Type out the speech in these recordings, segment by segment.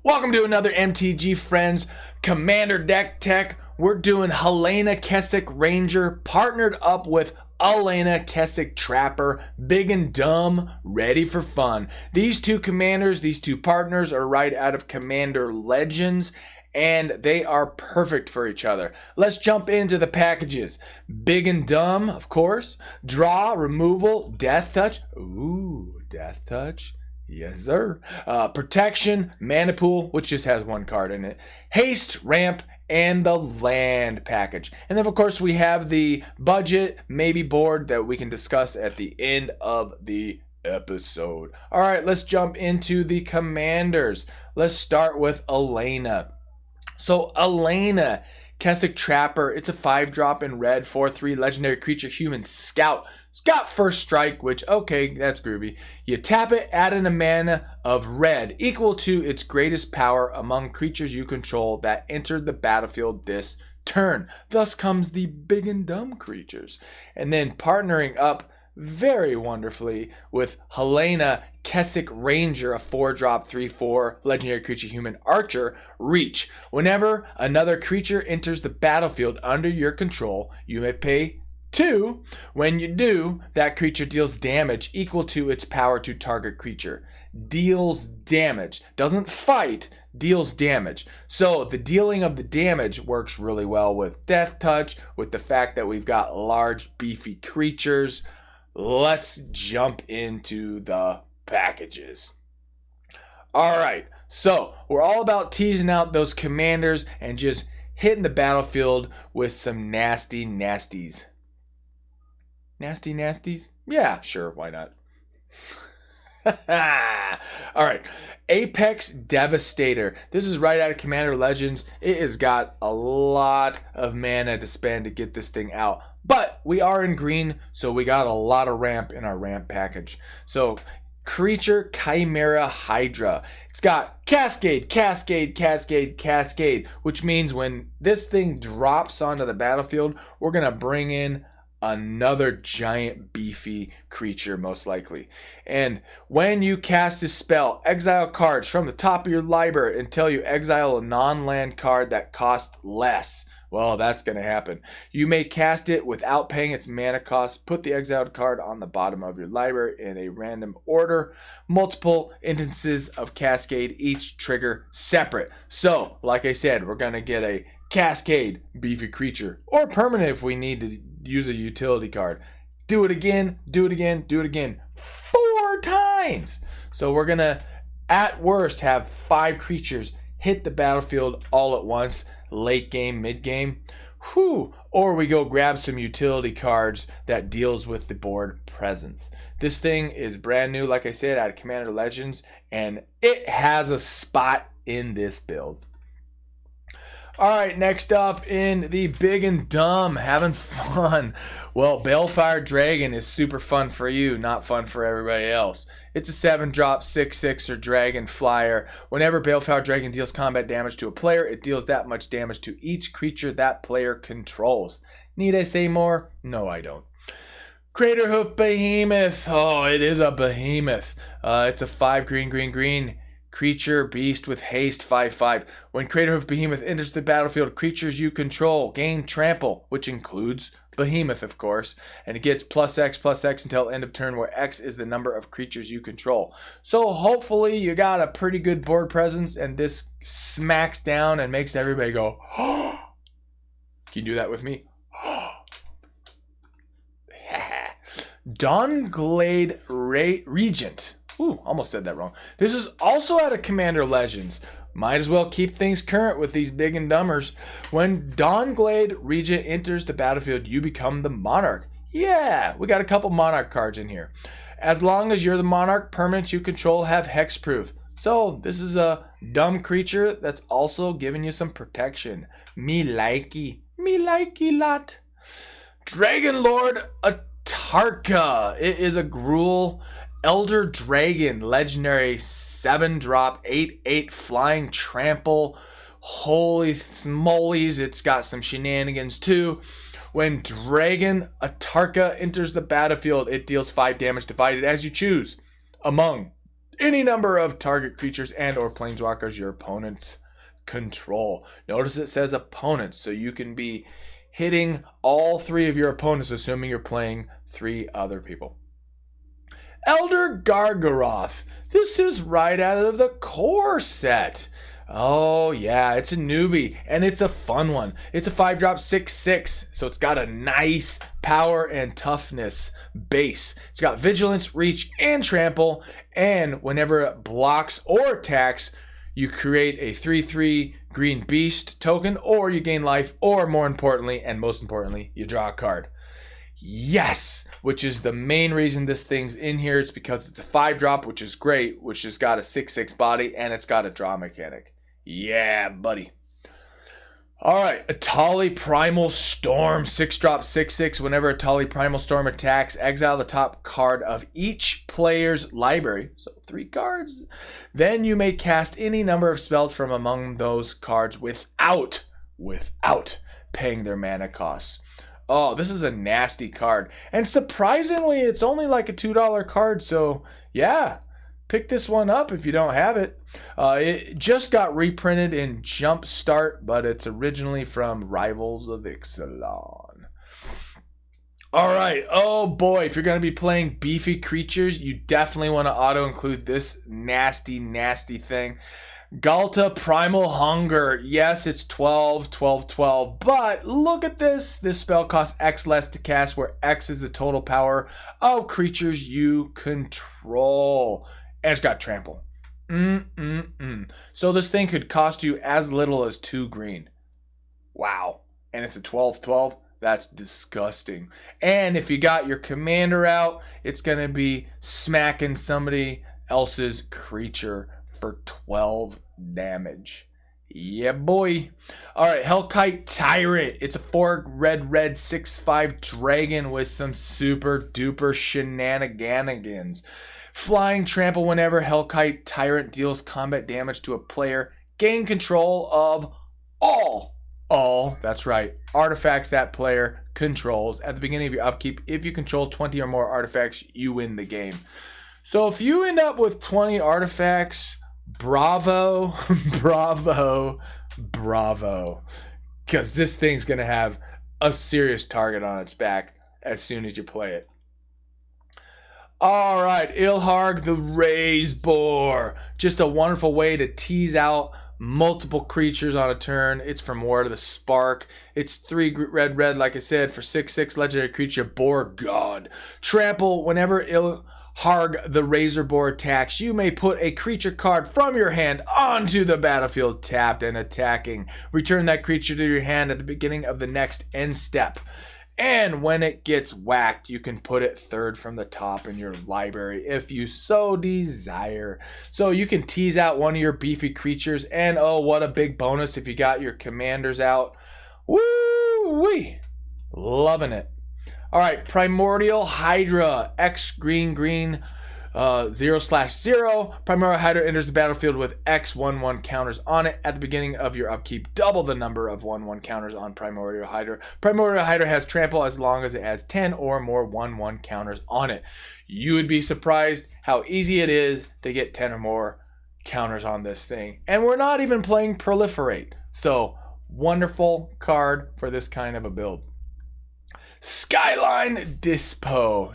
Welcome to another MTG Friends Commander Deck Tech. We're doing Halana Kessig Ranger partnered up with Alena Kessig Trapper, big and dumb, ready for fun. These two commanders, these two partners are right out of Commander Legends, and they are perfect for each other. Let's jump into the packages. Big and dumb, of course. Draw, removal, death touch. Ooh, death touch. Yes, sir. Protection, mana pool, which just has one card in it. Haste, ramp, and the land package. And then, of course, we have the budget, maybe board that we can discuss at the end of the episode. All right, let's jump into the commanders. Let's start with Alena. So, Alena Kessig Trapper, it's a 5-drop in red, 4/3 legendary creature, human scout. It's got first strike, which, okay, that's groovy. You tap it, add in a mana of red equal to its greatest power among creatures you control that entered the battlefield this turn. Thus comes the big and dumb creatures. And then partnering up very wonderfully with Halana Kessig Ranger, a 4-drop 3/4 legendary creature human archer. Reach. Whenever another creature enters the battlefield under your control, you may pay 2. When you do, that creature deals damage equal to its power to target creature. Deals damage. Doesn't fight, deals damage. So the dealing of the damage works really well with death touch, with the fact that we've got large beefy creatures. Let's jump into the packages. All right, so we're all about teasing out those commanders and just hitting the battlefield with some nasty nasties. Nasty nasties? Yeah, sure, why not? All right, Apex Devastator. This is right out of Commander Legends. It has got a lot of mana to spend to get this thing out. But we are in green, so we got a lot of ramp in our ramp package. So, Creature Chimera Hydra. It's got Cascade, Cascade, Cascade, Cascade, which means when this thing drops onto the battlefield, we're going to bring in another giant beefy creature, most likely. And when you cast a spell, exile cards from the top of your library until you exile a non-land card that costs less. Well, that's going to happen. You may cast it without paying its mana cost. Put the exiled card on the bottom of your library in a random order. Multiple instances of Cascade, each trigger separate. So, like I said, we're going to get a Cascade beefy creature, or permanent if we need to use a utility card. Do it again, do it again, do it again. 4 times! So we're going to, at worst, have 5 creatures hit the battlefield all at once. Late game, mid game, or we go grab some utility cards that deals with the board presence. This thing is brand new, like I said, out of Commander Legends, and it has a spot in this build. All right, next up in the big and dumb, having fun. Well, Balefire Dragon is super fun for you, not fun for everybody else. It's a 7-drop, 6/6 dragon flyer. Whenever Balefire Dragon deals combat damage to a player, it deals that much damage to each creature that player controls. Need I say more? No, I don't. Craterhoof Behemoth. Oh, it is a behemoth. It's a 5 green creature beast with haste 5/5. When Craterhoof Behemoth enters the battlefield, creatures you control gain trample, which includes Behemoth, of course, and it gets +X until end of turn, where X is the number of creatures you control. So hopefully you got a pretty good board presence, and this smacks down and makes everybody go, oh. Can you do that with me? Dawnglade Regent. Ooh, almost said that wrong. This is also out of Commander Legends. Might as well keep things current with these big and dumbers. When Dawnglade Regent enters the battlefield, you become the Monarch. Yeah, we got a couple Monarch cards in here. As long as you're the Monarch, permanents you control have hexproof. So this is a dumb creature that's also giving you some protection. Me likey lot. Dragonlord Atarka. It is a Gruul Elder Dragon, legendary 7-drop, 8/8 flying trample. Holy smolies, it's got some shenanigans too. When Dragon Atarka enters the battlefield, it deals 5 damage divided as you choose among any number of target creatures and or planeswalkers your opponents control. Notice it says opponents, so you can be hitting all 3 of your opponents, assuming you're playing 3 other people. Elder Gargaroth. This is right out of the core set. Oh yeah, it's a newbie, and it's a fun one. It's a 5-drop 6/6, so it's got a nice power and toughness base. It's got vigilance, reach, and trample, and whenever it blocks or attacks, you create a 3/3 green beast token, or you gain life, or more importantly, and most importantly, you draw a card. Yes, which is the main reason this thing's in here. It's because it's a 5-drop, which is great, which has got a 6/6 body, and it's got a draw mechanic. Yeah, buddy. All right, Etali Primal Storm, 6-drop 6/6. Whenever Etali Primal Storm attacks, exile the top card of each player's library, so 3 cards. Then you may cast any number of spells from among those cards without paying their mana costs. Oh, this is a nasty card. And surprisingly, it's only like a $2 card, so yeah. Pick this one up if you don't have it. It just got reprinted in Jumpstart, but it's originally from Rivals of Ixalan. All right. Oh boy, if you're going to be playing beefy creatures, you definitely want to auto-include this nasty, nasty thing. Galta Primal Hunger. Yes, it's 12, 12, 12, but look at this. This spell costs X less to cast, where X is the total power of creatures you control. And it's got trample. So this thing could cost you as little as 2 green. Wow. And it's a 12/12. That's disgusting. And if you got your commander out, it's going to be smacking somebody else's creature for 12 damage. Yeah, boy. All right, Hellkite Tyrant. It's a 4 red 6/5 dragon with some super duper shenanigans. Flying trample. Whenever Hellkite Tyrant deals combat damage to a player, gain control of all, that's right, artifacts that player controls. At the beginning of your upkeep, if you control 20 or more artifacts, you win the game. So if you end up with 20 artifacts, bravo, bravo, bravo. Because this thing's going to have a serious target on its back as soon as you play it. All right, Ilharg the Razeboar. Just a wonderful way to tease out multiple creatures on a turn. It's from War of the Spark. It's 3 red, like I said, for 6/6 legendary creature, Boar God. Trample. Whenever Ilharg the Razorboar attacks, you may put a creature card from your hand onto the battlefield tapped and attacking. Return that creature to your hand at the beginning of the next end step. And when it gets whacked, you can put it 3rd from the top in your library if you so desire. So you can tease out one of your beefy creatures, and oh, what a big bonus if you got your commanders out. Woo-wee! Loving it. All right, Primordial Hydra, X green, 0/0. Primordial Hydra enters the battlefield with X 1/1 counters on it. At the beginning of your upkeep, double the number of 1/1 counters on Primordial Hydra. Primordial Hydra has trample as long as it has 10 or more 1/1 counters on it. You would be surprised how easy it is to get 10 or more counters on this thing. And we're not even playing Proliferate. So, wonderful card for this kind of a build. Skyline Despo.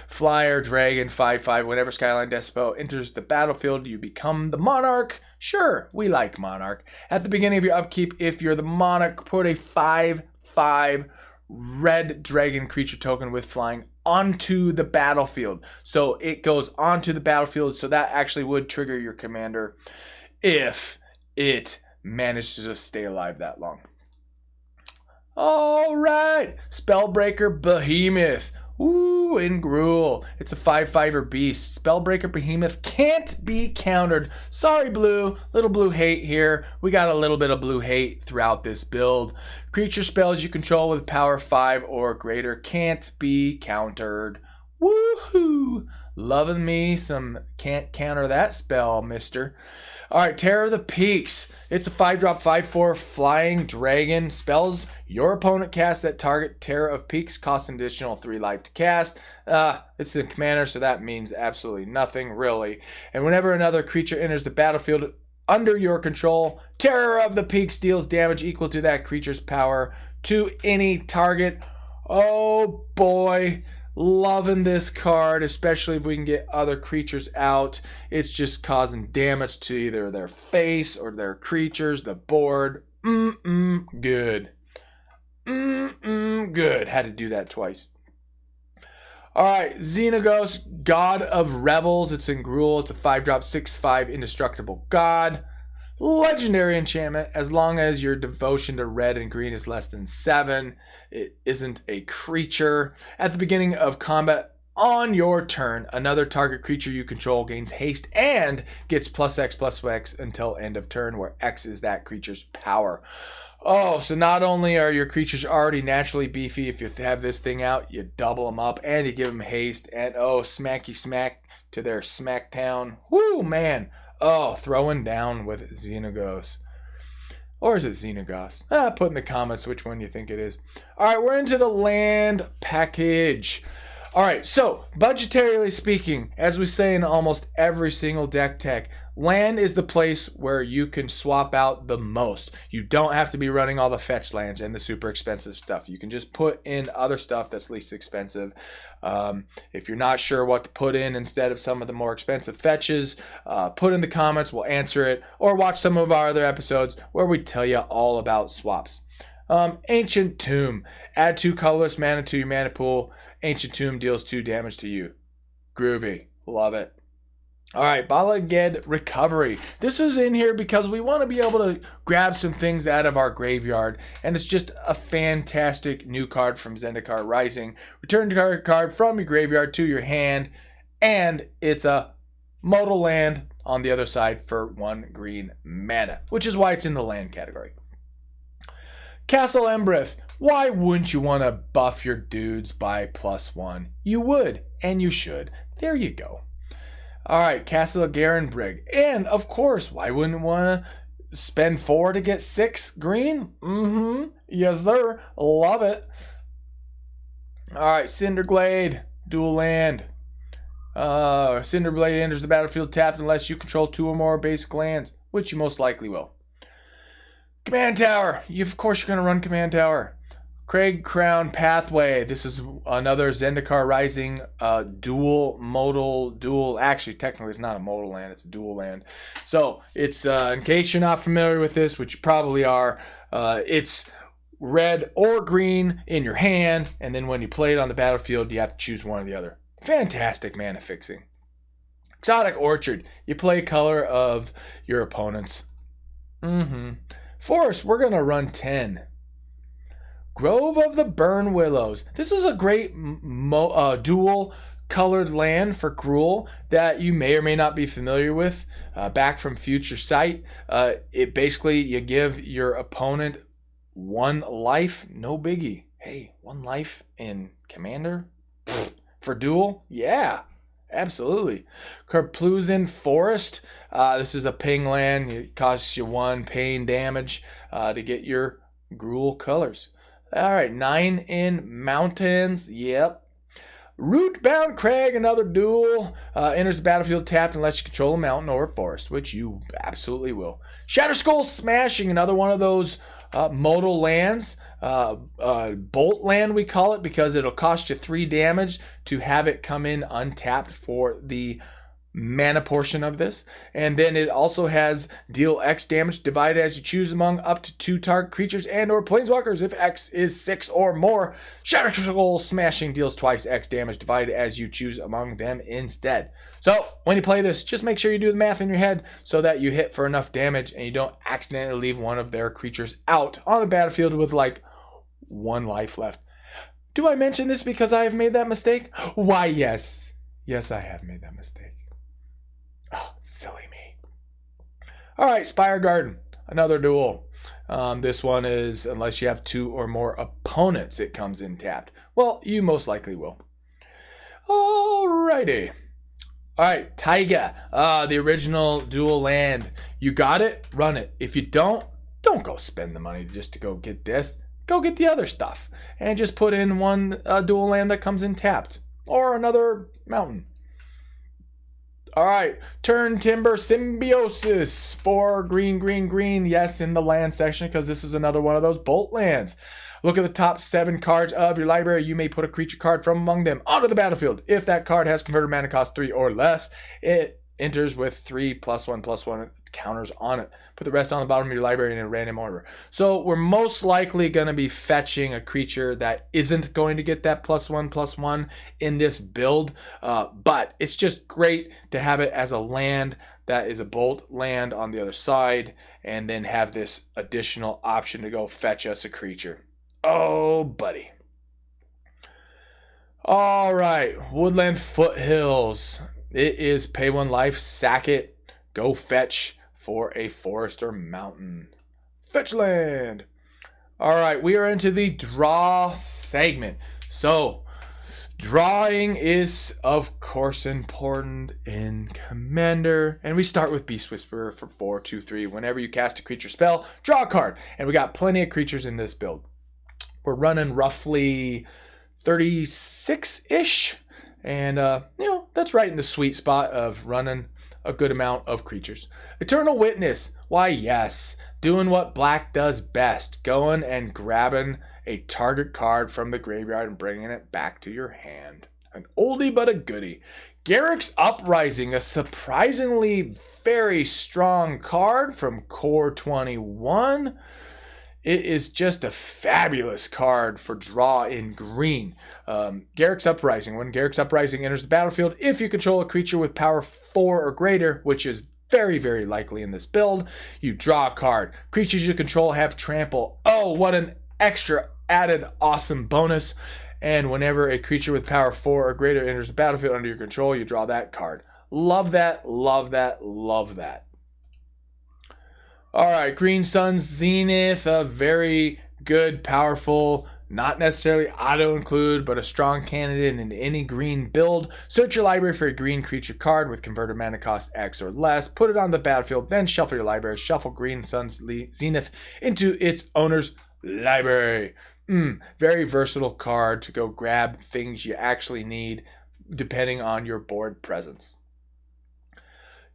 Flyer Dragon 5/5. Whenever Skyline Despo enters the battlefield, you become the Monarch. Sure, we like Monarch. At the beginning of your upkeep, if you're the Monarch, put a 5/5 red dragon creature token with flying onto the battlefield. So it goes onto the battlefield, so that actually would trigger your commander if it manages to stay alive that long. All right, Spellbreaker Behemoth. Ooh, in Gruul. It's a 5/5er beast. Spellbreaker Behemoth can't be countered. Sorry, blue. Little blue hate here. We got a little bit of blue hate throughout this build. Creature spells you control with power 5 or greater can't be countered. Woohoo! Loving me some can't counter that spell, mister. All right, Terror of the Peaks. It's a 5-drop 5/4 flying dragon. Spells your opponent cast that target Terror of Peaks costs an additional 3 life to cast. It's a commander, so that means absolutely nothing, really. And whenever another creature enters the battlefield under your control, Terror of the Peaks deals damage equal to that creature's power to any target. Oh boy. Loving this card, especially if we can get other creatures out. It's just causing damage to either their face or their creatures, the board. Good. Good. Had to do that twice. Alright, Xenagos, God of Revels. It's in Gruul. It's a 5-drop 6/5 indestructible god. Legendary enchantment. As long as your devotion to red and green is less than 7, it isn't a creature. At the beginning of combat on your turn, another target creature you control gains haste and gets +X/+X until end of turn, where X is that creature's power. Oh, so not only are your creatures already naturally beefy, if you have this thing out, you double them up and you give them haste, and oh, smacky smack to their smackdown. Woo, man. Oh, throwing down with Xenagos. Or is it Xenagos? Put in the comments which one you think it is. Alright, we're into the land package. Alright, so, budgetarily speaking, as we say in almost every single deck tech, land is the place where you can swap out the most. You don't have to be running all the fetch lands and the super expensive stuff. You can just put in other stuff that's least expensive. If you're not sure what to put in instead of some of the more expensive fetches, put in the comments, we'll answer it, or watch some of our other episodes where we tell you all about swaps. Ancient Tomb. Add 2 colorless mana to your mana pool. Ancient Tomb deals 2 damage to you. Groovy. Love it. Alright, Bala Ged Recovery. This is in here because we want to be able to grab some things out of our graveyard, and it's just a fantastic new card from Zendikar Rising. Return a card from your graveyard to your hand, and it's a modal land on the other side for 1 green mana, which is why it's in the land category. Castle Embereth. Why wouldn't you want to buff your dudes by +1? You would, and you should. There you go. Alright, Castle Garenbrig. And, of course, why wouldn't you want to spend 4 to get 6 green? Yes, sir. Love it. Alright, Cinder Glade. Dual land. Cinder Glade enters the battlefield tapped unless you control 2 or more basic lands, which you most likely will. Command Tower. Of course, you're going to run Command Tower. Cragcrown Pathway. This is another Zendikar Rising dual. Actually, technically, it's not a modal land. It's a dual land. So, it's in case you're not familiar with this, which you probably are, it's red or green in your hand, and then when you play it on the battlefield, you have to choose one or the other. Fantastic mana fixing. Exotic Orchard. You play color of your opponents. Forest, we're going to run 10. Grove of the Burn Willows. This is a great dual colored land for Gruul that you may or may not be familiar with. Back from Future Sight, it basically, you give your opponent 1 life. No biggie. Hey, 1 life in Commander? For dual? Yeah, absolutely. Karpluzin Forest. This is a ping land. It costs you 1 pain damage to get your Gruul colors. Alright, 9 in Mountains. Yep. Rootbound Crag, another duel. Enters the battlefield tapped unless you control a mountain or a forest, which you absolutely will. Shatterskull Smashing, another one of those modal lands. Bolt land, we call it, because it'll cost you 3 damage to have it come in untapped for the mana portion of this. And then it also has deal X damage divided as you choose among up to 2 target creatures and or planeswalkers. If X is 6 or more, Shatterskull Smashing deals twice X damage divided as you choose among them instead. So when you play this, just make sure you do the math in your head so that you hit for enough damage and you don't accidentally leave one of their creatures out on the battlefield with like 1 life left. Do I mention this because I have made that mistake? Why, yes. Yes, I have made that mistake. Oh, silly me. Alright, Spire Garden. Another duel. This one is, unless you have 2 or more opponents, it comes in tapped. Well, you most likely will. Alrighty. All right, Taiga, the original dual land. You got it, run it. If you don't go spend the money just to go get this. Go get the other stuff and just put in one dual land that comes in tapped or another mountain. All right, turn Timber Symbiosis for green. Yes, in the land section, because this is another one of those bolt lands. Look at the top 7 cards of your library. You may put a creature card from among them onto the battlefield. If that card has converted mana cost 3 or less, it enters with 3+1/+1 counters on it. Put the rest on the bottom of your library in a random order. So we're most likely going to be fetching a creature that isn't going to get that +1/+1 in this build. But it's just great to have it as a land that is a bolt land on the other side, and then have this additional option to go fetch us a creature. Oh, buddy. All right, Woodland Foothills. It is pay 1 life, sack it, go fetch for a forest or mountain. Fetch land. All right, we are into the draw segment. So, drawing is, of course, important in Commander. And we start with Beast Whisperer for 4/2/3. Whenever you cast a creature spell, draw a card. And we got plenty of creatures in this build. We're running roughly 36-ish. And, that's right in the sweet spot of running a good amount of creatures. Eternal Witness. Why, yes. Doing what black does best. Going and grabbing a target card from the graveyard and bringing it back to your hand. An oldie but a goodie. Garruk's Uprising. A surprisingly very strong card from Core 21. It is just a fabulous card for draw in green. Garruk's Uprising. When Garruk's Uprising enters the battlefield, if you control a creature with power 4 or greater, which is very, very likely in this build, you draw a card. Creatures you control have trample. Oh, what an extra added awesome bonus. And whenever a creature with power 4 or greater enters the battlefield under your control, you draw that card. Love that, love that, love that. All right, Green Sun's Zenith, a very good, powerful, not necessarily auto-include, but a strong candidate in any green build. Search your library for a green creature card with converted mana cost X or less. Put it on the battlefield, then shuffle your library. Shuffle Green Sun's Zenith into its owner's library. Very versatile card to go grab things you actually need, depending on your board presence.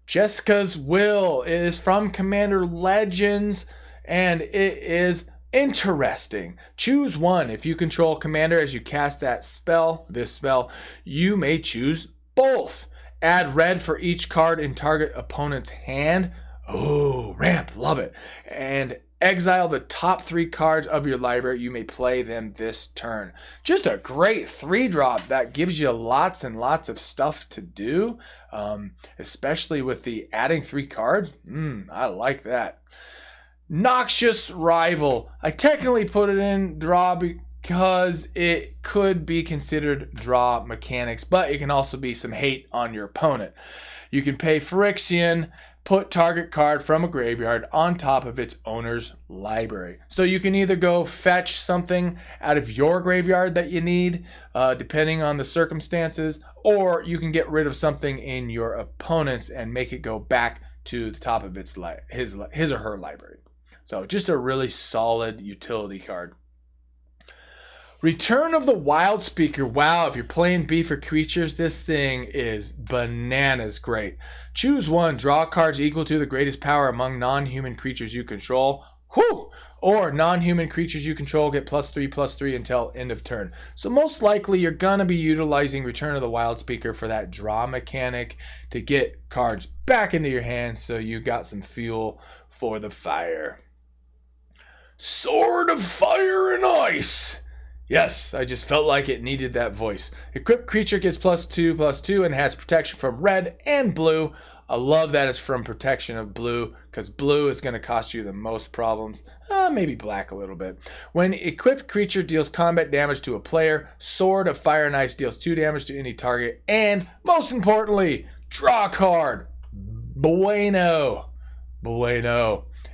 Jessica's Will is from Commander Legends, and it is interesting. Choose one. If you control Commander as you cast that spell, this spell, you may choose both. Add red for each card in target opponent's hand. Oh, ramp, love it. And exile the top 3 cards of your library. You may play them this turn. Just a great 3-drop that gives you lots and lots of stuff to do, especially with the adding 3 cards. I like that. Noxious Rival. I technically put it in draw because it could be considered draw mechanics, but it can also be some hate on your opponent. You can pay Phyrexian, put target card from a graveyard on top of its owner's library. So you can either go fetch something out of your graveyard that you need, depending on the circumstances, or you can get rid of something in your opponent's and make it go back to the top of its his or her library. So just a really solid utility card. Return of the Wild Speaker. Wow, if you're playing B for creatures, this thing is bananas great. Choose one. Draw cards equal to the greatest power among non-human creatures you control. Whew! Or non-human creatures you control get +3/+3 until end of turn. So most likely you're going to be utilizing Return of the Wild Speaker for that draw mechanic to get cards back into your hand so you got some fuel for the fire. Sword of Fire and Ice. Yes, I just felt like it needed that voice. Equipped creature gets +2/+2 and has protection from red and blue. I love that it's from protection of blue, because blue is going to cost you the most problems. Maybe black a little bit. When equipped creature deals combat damage to a player, Sword of Fire and Ice deals 2 damage to any target. And, most importantly, draw a card. Bueno.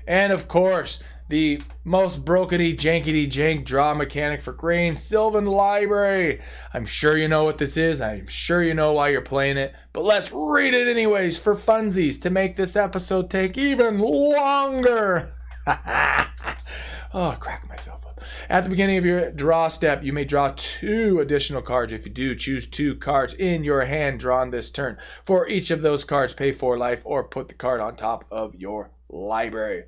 And, of course, the most brokety jankety jank draw mechanic for green, Sylvan Library. I'm sure you know what this is. I'm sure you know why you're playing it, but let's read it anyways for funsies to make this episode take even longer. Oh, crack myself up. At the beginning of your draw step, you may draw 2 additional cards. If you do, choose 2 cards in your hand drawn this turn. For each of those cards, pay 4 life or put the card on top of your library.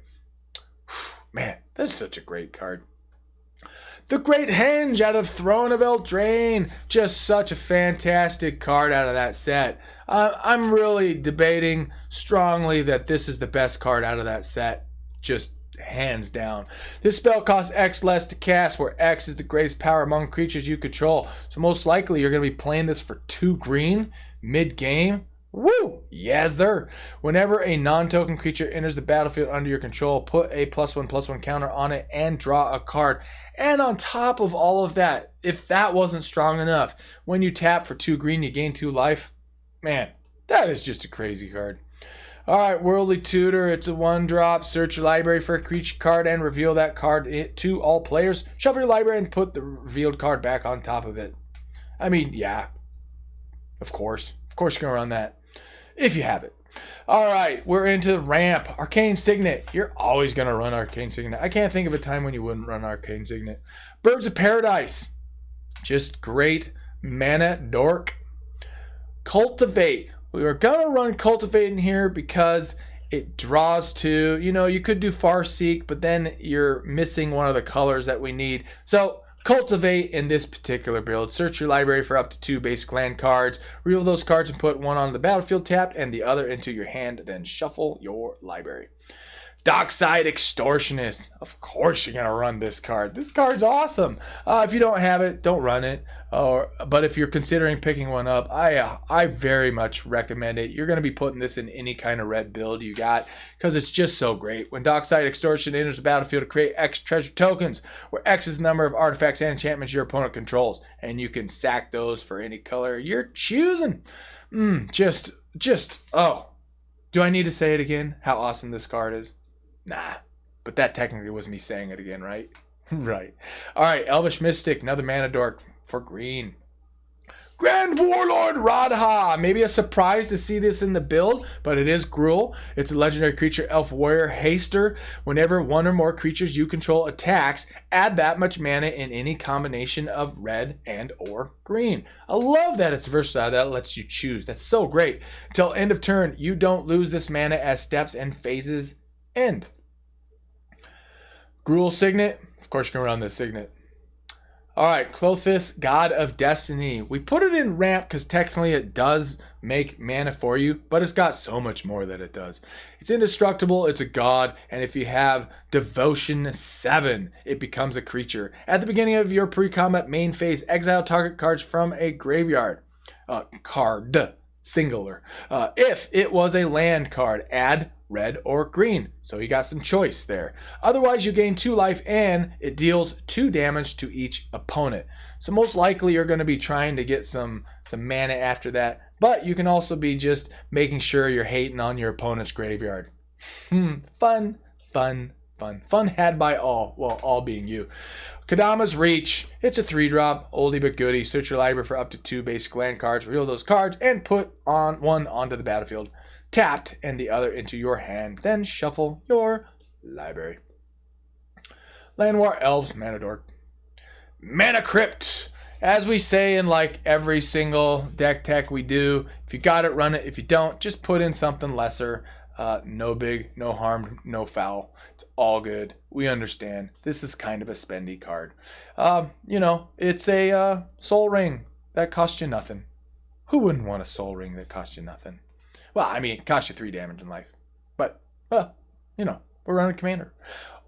Man, that's such a great card. The Great Henge out of Throne of Eldraine. Just such a fantastic card out of that set. I'm really debating strongly that this is the best card out of that set. Just hands down. This spell costs X less to cast, where X is the greatest power among creatures you control. So most likely you're going to be playing this for 2 green mid-game. Woo! Yes, sir. Whenever a non-token creature enters the battlefield under your control, put a +1/+1 counter on it and draw a card. And on top of all of that, if that wasn't strong enough, when you tap for 2 green, you gain 2 life. Man, that is just a crazy card. Alright, Worldly Tutor, it's a 1-drop. Search your library for a creature card and reveal that card to all players. Shuffle your library and put the revealed card back on top of it. I mean, yeah. Of course. Of course you're going to run that. If you have it. Alright, we're into the ramp. Arcane Signet. You're always going to run Arcane Signet. I can't think of a time when you wouldn't run Arcane Signet. Birds of Paradise. Just great mana dork. Cultivate. We were going to run Cultivate in here because it draws 2. You know, you could do Farseek, but then you're missing one of the colors that we need. So, Cultivate in this particular build. Search your library for up to 2 basic land cards. Reveal those cards and put one on the battlefield tapped and the other into your hand. Then shuffle your library. Dockside Extortionist. Of course you're going to run this card. This card's awesome. If you don't have it, don't run it. But if you're considering picking one up, I very much recommend it. You're going to be putting this in any kind of red build you got because it's just so great. When Dockside Extortion enters the battlefield, to create X treasure tokens, where X is the number of artifacts and enchantments your opponent controls. And you can sack those for any color you're choosing. Oh. Do I need to say it again? How awesome this card is? Nah, but that technically was me saying it again, right? Right. All right, Elvish Mystic, another mana dork for green. Grand Warlord Radha. Maybe a surprise to see this in the build, but it is Gruul. It's a legendary creature, elf warrior, haster. Whenever 1 or more creatures you control attacks, add that much mana in any combination of red and or green. I love that it's versatile. That lets you choose. That's so great. Till end of turn, you don't lose this mana as steps and phases end. Gruul Signet. Of course you're going to run this Signet. Alright, Klothys, God of Destiny. We put it in ramp because technically it does make mana for you, but it's got so much more that it does. It's indestructible, it's a god, and if you have Devotion 7, it becomes a creature. At the beginning of your pre-combat main phase, exile target cards from a graveyard. Card. Singular. If it was a land card, add red or green. So you got some choice there. Otherwise, you gain 2 life and it deals 2 damage to each opponent. So most likely you're going to be trying to get some mana after that. But you can also be just making sure you're hating on your opponent's graveyard. Fun had by all. Well, all being you. Kadama's Reach. It's a 3-drop, oldie but goodie. Search your library for up to 2 basic land cards. Reveal those cards and put one onto the battlefield. Tapped and the other into your hand. Then shuffle your library. Llanowar Elves, Mana Dork. Mana Crypt. As we say in like every single deck tech we do, if you got it, run it. If you don't, just put in something lesser. No big, no harm, no foul. It's all good. We understand. This is kind of a spendy card. You know, it's a soul ring that costs you nothing. Who wouldn't want a soul ring that costs you nothing? Well, I mean, it costs you 3 damage in life. But, you know, we're running Commander.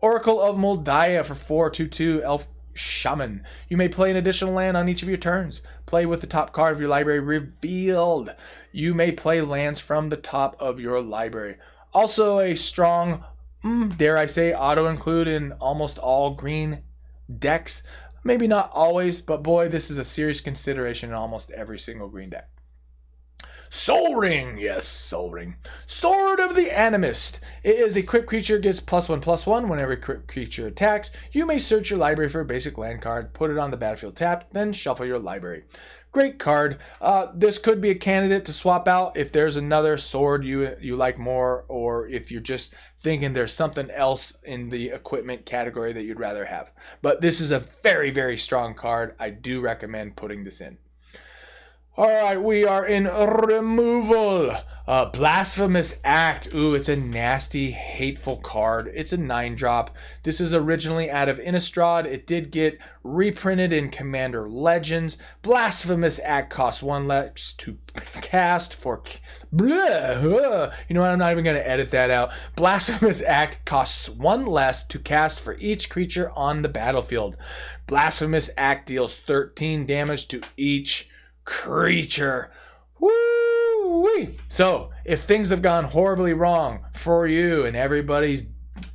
Oracle of Moldiah for 4/2/2 Elf Shaman. You may play an additional land on each of your turns. Play with the top card of your library revealed. You may play lands from the top of your library. Also a strong, dare I say, auto-include in almost all green decks. Maybe not always, but boy, this is a serious consideration in almost every single green deck. Soul Ring. Yes, Soul Ring. Sword of the Animist. It is a equipped creature, gets +1/+1 whenever equipped creature attacks. You may search your library for a basic land card, put it on the battlefield tapped, then shuffle your library. Great card. This could be a candidate to swap out if there's another sword you like more, or if you're just thinking there's something else in the equipment category that you'd rather have. But this is a very, very strong card. I do recommend putting this in. All right, we are in removal. Blasphemous Act. Ooh, it's a nasty, hateful card. It's a 9-drop. This is originally out of Innistrad. It did get reprinted in Commander Legends. Blasphemous Act costs 1 less to cast for... You know what? I'm not even going to edit that out. Blasphemous Act costs 1 less to cast for each creature on the battlefield. Blasphemous Act deals 13 damage to each creature. Woo-wee. So if things have gone horribly wrong for you and everybody's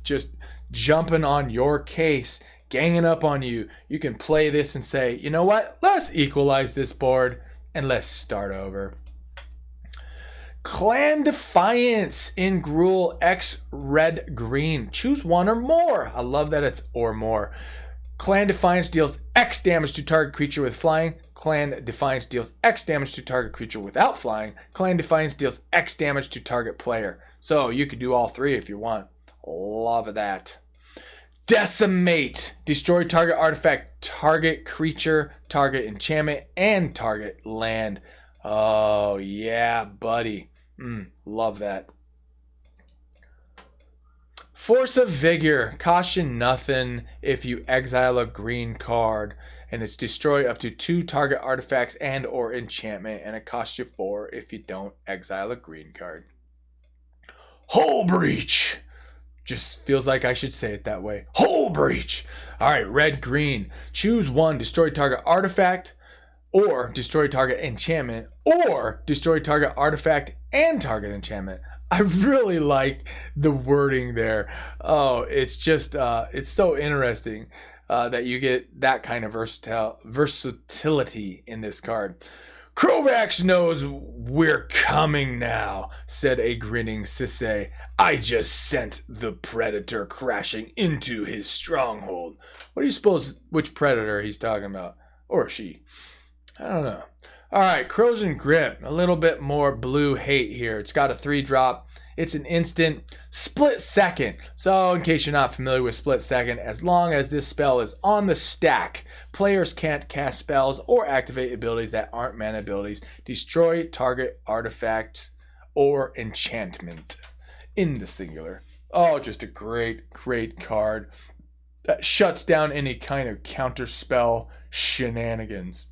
just jumping on your case, ganging up on you, you can play this and say, you know what, let's equalize this board and let's start over. Clan Defiance in Gruul X red green. Choose 1 or more. I love that it's or more. Clan Defiance deals X damage to target creature with flying. Clan Defiance deals X damage to target creature without flying. Clan Defiance deals X damage to target player. So you could do all 3 if you want. Love that. Decimate. Destroy target artifact, target creature, target enchantment, and target land. Oh, yeah, buddy. Love that. Force of Vigor. Costs you nothing if you exile a green card. And it's destroy up to 2 target artifacts and or enchantment. And it costs you 4 if you don't exile a green card. Hull Breach. Just feels like I should say it that way. Hull Breach. Alright, red green. Choose 1. Destroy target artifact. Or destroy target enchantment. Or destroy target artifact and target enchantment. I really like the wording there. Oh, it's just, it's so interesting that you get that kind of versatility in this card. Krovax knows we're coming now, said a grinning Sisay. I just sent the predator crashing into his stronghold. What do you suppose which predator he's talking about? Or she? I don't know. All right, Crows and Grip. A little bit more blue hate here. It's got a 3-drop. It's an instant split second. So in case you're not familiar with split second, as long as this spell is on the stack, players can't cast spells or activate abilities that aren't mana abilities. Destroy target artifact or enchantment in the singular. Oh, just a great, great card that shuts down any kind of counter spell shenanigans.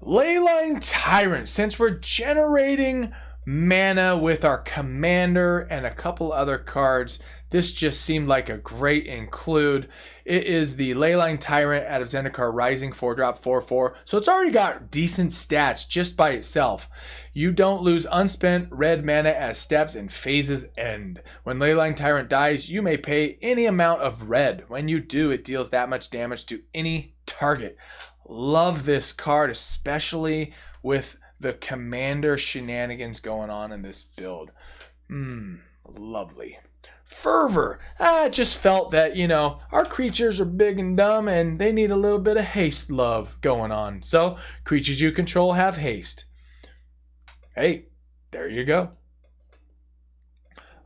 Leyline Tyrant. Since we're generating mana with our commander and a couple other cards, this just seemed like a great include. It is the Leyline Tyrant out of Zendikar Rising, 4-drop, 4/4. So it's already got decent stats just by itself. You don't lose unspent red mana as steps and phases end. When Leyline Tyrant dies, you may pay any amount of red. When you do, it deals that much damage to any target. Love this card, especially with the commander shenanigans going on in this build. Lovely. Fervor. I just felt that, you know, our creatures are big and dumb and they need a little bit of haste love going on. So, creatures you control have haste. Hey, there you go.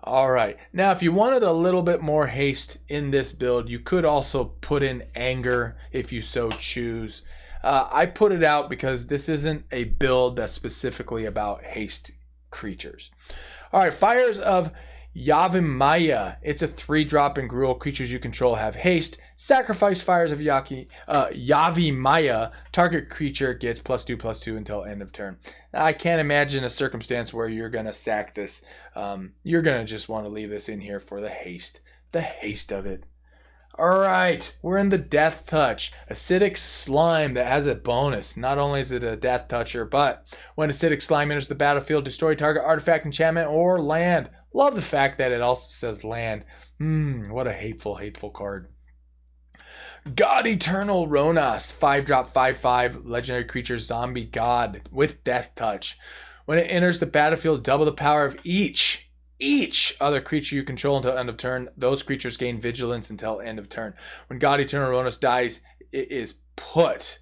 Alright, now if you wanted a little bit more haste in this build, you could also put in anger if you so choose. I put it out because this isn't a build that's specifically about haste creatures. Alright, Fires of Yavimaya. It's a 3-drop in Gruul. Creatures you control have haste. Sacrifice Fires of Yavimaya. Target creature gets +2/+2 until end of turn. I can't imagine a circumstance where you're going to sack this. You're going to just want to leave this in here for the haste. The haste of it. Alright, we're in the Death Touch. Acidic Slime that has a bonus. Not only is it a Death Toucher, but when Acidic Slime enters the battlefield, destroy target artifact, enchantment, or land. Love the fact that it also says land. What a hateful, hateful card. God Eternal Ronas. 5-drop, 5/5. Legendary creature, zombie god with Death Touch. When it enters the battlefield, double the power of each each other creature you control until end of turn. Those creatures gain vigilance until end of turn. When God Eternal Ronos dies, it is put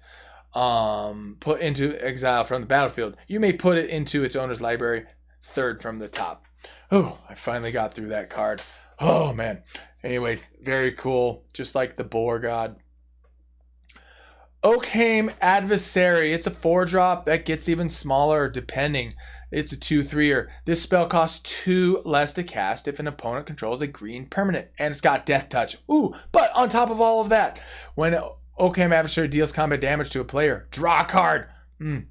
into exile from the battlefield. You may put it into its owner's library, third from the top. Oh, I finally got through that card. Oh man. Anyway, very cool. Just like the Boar God. Oakham Adversary. It's a 4-drop that gets even smaller depending. It's a 2/3er. This spell costs 2 less to cast if an opponent controls a green permanent. And it's got Death Touch. Ooh, but on top of all of that, when Oakham Adversary deals combat damage to a player, draw a card.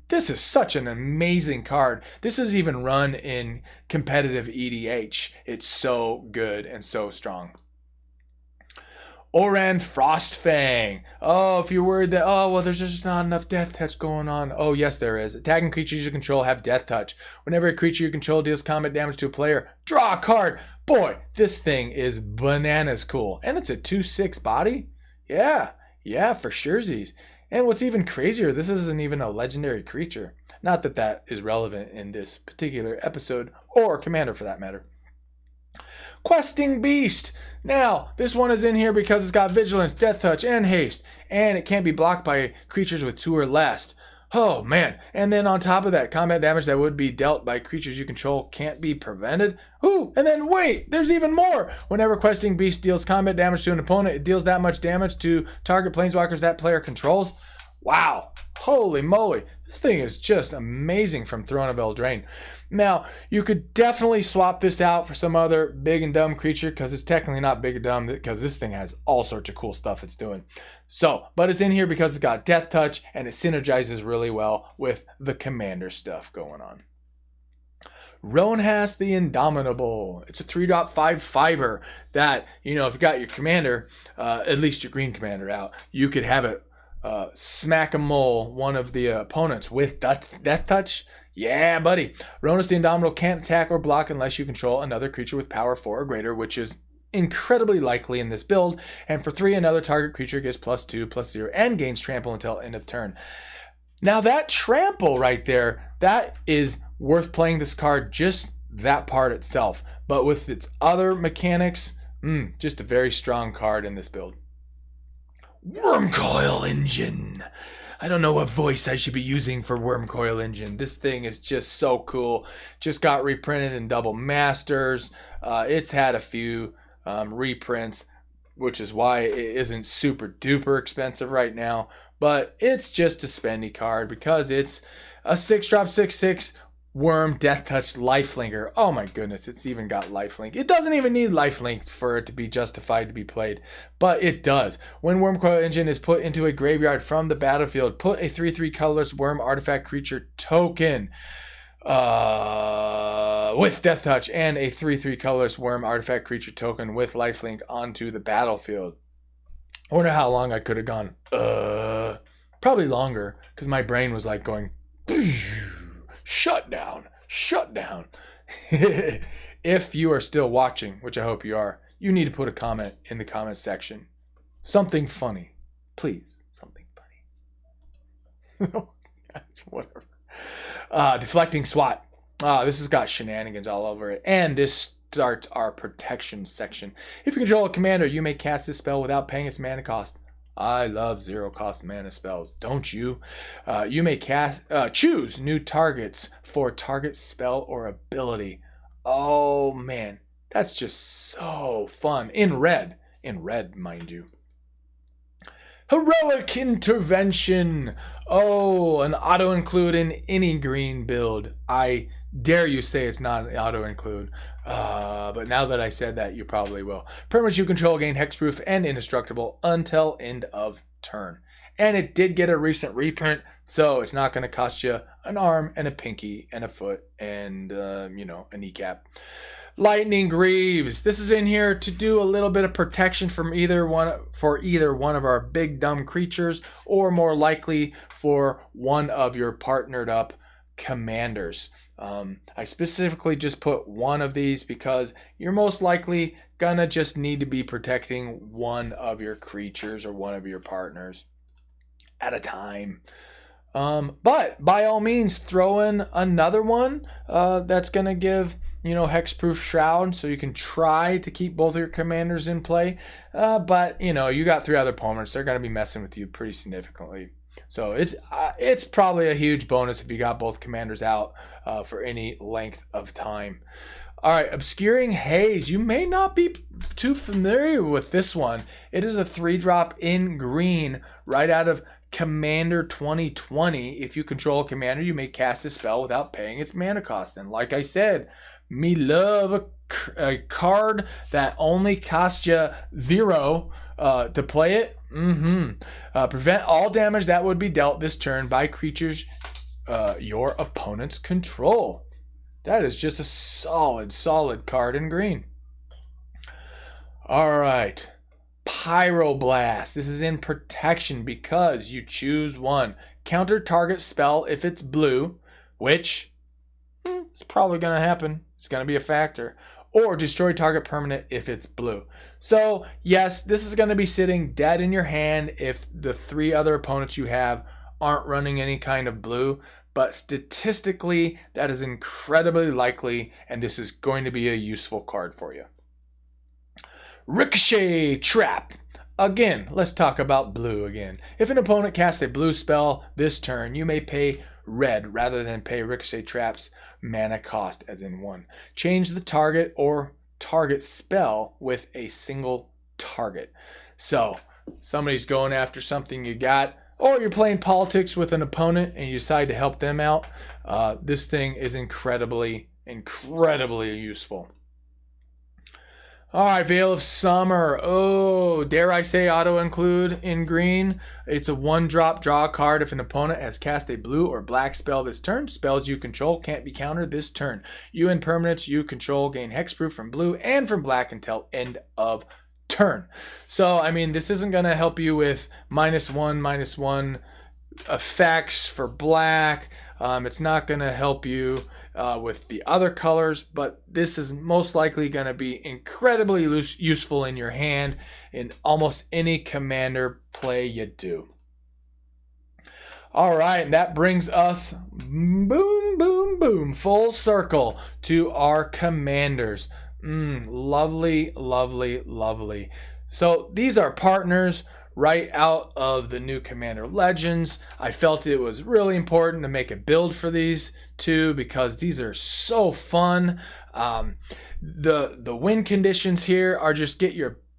This is such an amazing card. This is even run in competitive EDH. It's so good and so strong. Oran Frostfang. Oh, if you're worried that, oh, well, there's just not enough Death Touch going on. Oh, yes, there is. Attacking creatures you control have Death Touch. Whenever a creature you control deals combat damage to a player, draw a card. Boy, this thing is bananas cool. And it's a 2/6 body? Yeah, for surezies. And what's even crazier, this isn't even a legendary creature. Not that that is relevant in this particular episode, or Commander for that matter. Questing Beast. Now, this one is in here because it's got Vigilance, Death Touch, and Haste. And it can't be blocked by creatures with 2 or less. Oh, man. And then on top of that, combat damage that would be dealt by creatures you control can't be prevented. Ooh, and then wait, there's even more. Whenever Questing Beast deals combat damage to an opponent, it deals that much damage to target planeswalkers that player controls. Wow. Holy moly. This thing is just amazing from Throne of Eldraine. Now, you could definitely swap this out for some other big and dumb creature because it's technically not big and dumb because this thing has all sorts of cool stuff it's doing. So, but it's in here because it's got Death Touch and it synergizes really well with the Commander stuff going on. Ronhas the Indomitable. It's a 3-drop 5/5er that, if you got your Commander, at least your green Commander out, you could have it smack a mole one of the opponents with Death Touch. Yeah, buddy. Ronhas the Indomitable can't attack or block unless you control another creature with power 4 or greater, which is incredibly likely in this build. And for 3, another target creature gets +2/+0 and gains trample until end of turn. Now that trample right there, that is worth playing this card, just that part itself. But with its other mechanics, just a very strong card in this build. Wormcoil Engine. I don't know what voice I should be using for Wormcoil Engine. This thing is just so cool. Just got reprinted in Double Masters. It's had a few reprints, which is why it isn't super duper expensive right now. But it's just a spendy card because it's a 6-drop 6/6 Worm Death Touch Lifelinker. Oh my goodness, it's even got lifelink. It doesn't even need lifelink for it to be justified to be played, but it does. When Wormcoil Engine is put into a graveyard from the battlefield, put a 3/3 colorless worm artifact creature token with Death Touch and a 3/3 colorless worm artifact creature token with lifelink onto the battlefield. I wonder how long I could have gone. Probably longer, because my brain was like going, shut down. If you are still watching, which I hope you are, you need to put a comment in the comment section. Something funny. Please, something funny. Whatever. Deflecting Swat. This has got shenanigans all over it. And this starts our protection section. If you control a commander, you may cast this spell without paying its mana cost. I love 0-cost mana spells, don't you? You may choose new targets for target spell or ability. Oh man, that's just so fun. In red, mind you. Heroic Intervention. Oh, an auto-include in any green build. I dare you say it's not an auto-include. But now that I said that, you probably will. Permanents you control gain hexproof and indestructible until end of turn. And it did get a recent reprint, so it's not going to cost you an arm and a pinky and a foot and, a kneecap. Lightning Greaves. This is in here to do a little bit of protection from either one of our big dumb creatures, or more likely for one of your partnered up commanders. I specifically just put one of these because you're most likely gonna just need to be protecting one of your creatures or one of your partners at a time. But by all means, throw in another one that's gonna give hexproof shroud, so you can try to keep both of your commanders in play. But you got 3 other opponents. They're going to be messing with you pretty significantly. So it's probably a huge bonus if you got both commanders out for any length of time. All right, Obscuring Haze. You may not be too familiar with this one. It is a 3-drop in green right out of Commander 2020. If you control a commander, you may cast a spell without paying its mana cost. And like I said, me love a card that only costs you 0 to play it. Prevent all damage that would be dealt this turn by creatures your opponents control. That is just a solid card in green. All right. Pyroblast. This is in protection because you choose 1. Counter target spell if it's blue, which is probably going to happen. It's going to be a factor. Or destroy target permanent if it's blue. So, yes, this is going to be sitting dead in your hand if the 3 other opponents you have aren't running any kind of blue. But statistically, that is incredibly likely, and this is going to be a useful card for you. Ricochet Trap. Again, let's talk about blue again. If an opponent casts a blue spell this turn, you may pay red rather than pay Ricochet Trap's mana cost, as in 1. Change the target or target spell with a single target. So, somebody's going after something you got, or you're playing politics with an opponent and you decide to help them out. This thing is incredibly useful. All right, Veil of Summer. Oh, dare I say auto-include in green. It's a 1-drop draw a card if an opponent has cast a blue or black spell this turn. Spells you control can't be countered this turn. You and permanents you control gain hexproof from blue and from black until end of turn. So, I mean, this isn't going to help you with -1/-1 effects for black. It's not going to help you with the other colors, but this is most likely going to be incredibly useful in your hand in almost any commander play you do. All right, and that brings us boom, full circle to our commanders. Lovely. So these are partners right out of the new Commander Legends. I felt it was really important to make a build for these 2 because these are so fun. The win conditions here are just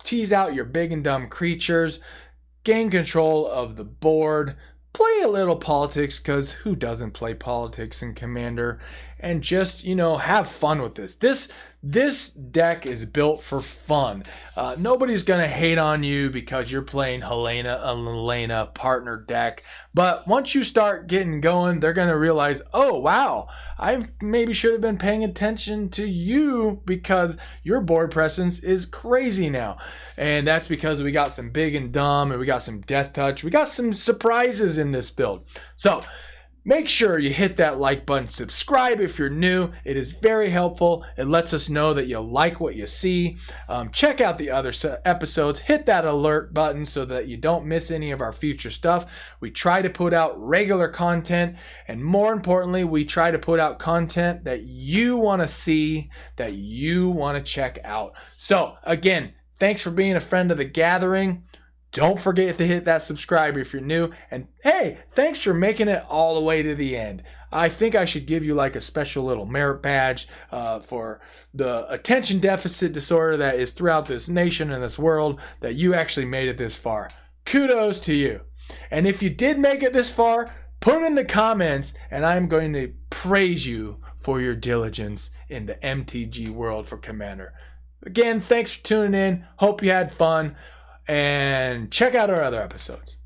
tease out your big and dumb creatures, gain control of the board, play a little politics, because who doesn't play politics in Commander, and just have fun with this. This deck is built for fun. Nobody's gonna hate on you because you're playing Halana partner deck, but once you start getting going, they're gonna realize, oh wow, I maybe should have been paying attention to you because your board presence is crazy now. And that's because we got some big and dumb, and we got some death touch, we got some surprises in this build. So make sure you hit that like button, subscribe if you're new. It is very helpful. It lets us know that you like what you see. Check out the other episodes. Hit that alert button so that you don't miss any of our future stuff. We try to put out regular content, and more importantly, we try to put out content that you want to see, that you want to check out. So again, thanks for being a friend of the gathering. Don't forget to hit that subscribe if you're new. And hey, thanks for making it all the way to the end. I think I should give you like a special little merit badge for the attention deficit disorder that is throughout this nation and this world, that you actually made it this far. Kudos to you. And if you did make it this far, put it in the comments and I'm going to praise you for your diligence in the MTG world for Commander. Again, thanks for tuning in. Hope you had fun. And check out our other episodes.